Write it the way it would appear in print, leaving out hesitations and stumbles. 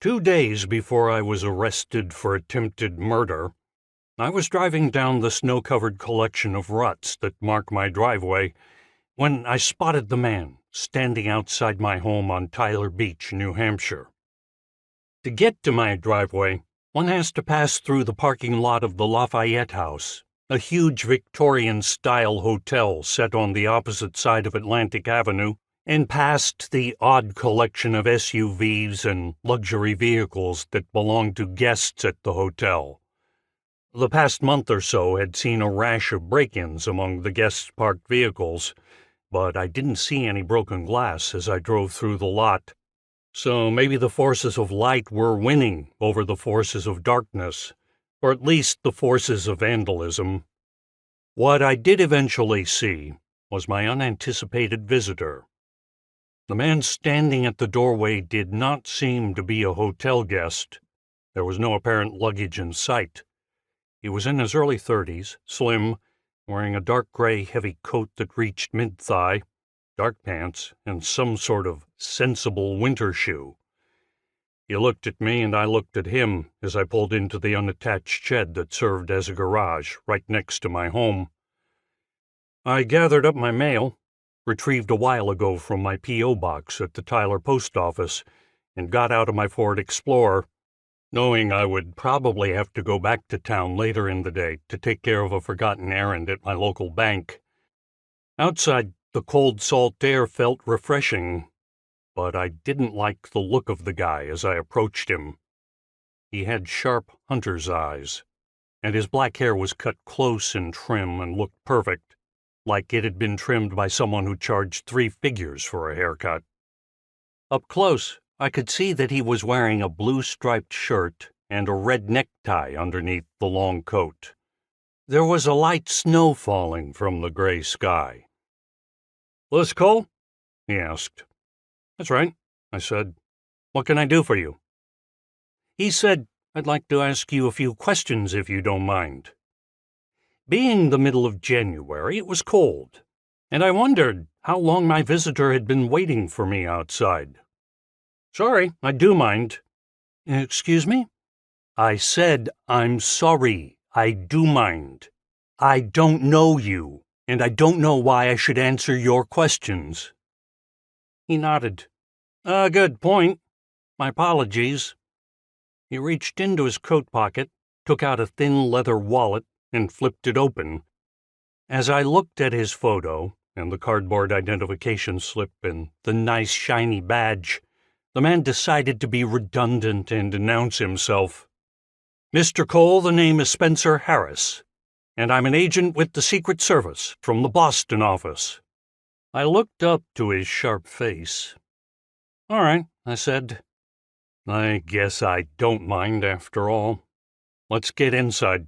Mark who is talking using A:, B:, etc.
A: 2 days before I was arrested for attempted murder, I was driving down the snow-covered collection of ruts that mark my driveway when I spotted the man standing outside my home on Tyler Beach, New Hampshire. To get to my driveway, one has to pass through the parking lot of the Lafayette House, a huge Victorian-style hotel set on the opposite side of Atlantic Avenue, and past the odd collection of SUVs and luxury vehicles that belong to guests at the hotel. The past month or so had seen a rash of break-ins among the guests' parked vehicles, but I didn't see any broken glass as I drove through the lot. So maybe the forces of light were winning over the forces of darkness, or at least the forces of vandalism. What I did eventually see was my unanticipated visitor. The man standing at the doorway did not seem to be a hotel guest. There was no apparent luggage in sight. He was in his early 30s, slim, wearing a dark gray heavy coat that reached mid-thigh, dark pants, and some sort of sensible winter shoe. He looked at me and I looked at him as I pulled into the unattached shed that served as a garage right next to my home. I gathered up my mail, retrieved a while ago from my P.O. box at the Tyler post office, and got out of my Ford Explorer, knowing I would probably have to go back to town later in the day to take care of a forgotten errand at my local bank. Outside, the cold salt air felt refreshing, but I didn't like the look of the guy as I approached him. He had sharp hunter's eyes, and his black hair was cut close and trim and looked perfect, like it had been trimmed by someone who charged 3 figures for a haircut. Up close, I could see that he was wearing a blue striped shirt and a red necktie underneath the long coat. There was a light snow falling from the gray sky. "Lis Cole?" he asked. "That's right," I said. "What can I do for you?" He said, "I'd like to ask you a few questions if you don't mind." Being the middle of January, it was cold, and I wondered how long my visitor had been waiting for me outside. "Sorry, I do mind." "Excuse me?" I said, "I'm sorry, I do mind. I don't know you, and I don't know why I should answer your questions." He nodded. Good point. My apologies." He reached into his coat pocket, took out a thin leather wallet, and flipped it open. As I looked at his photo, and the cardboard identification slip, and the nice shiny badge, the man decided to be redundant and announce himself. "Mr. Cole, the name is Spencer Harris, and I'm an agent with the Secret Service from the Boston office." I looked up to his sharp face. "All right," I said. "I guess I don't mind after all. Let's get inside."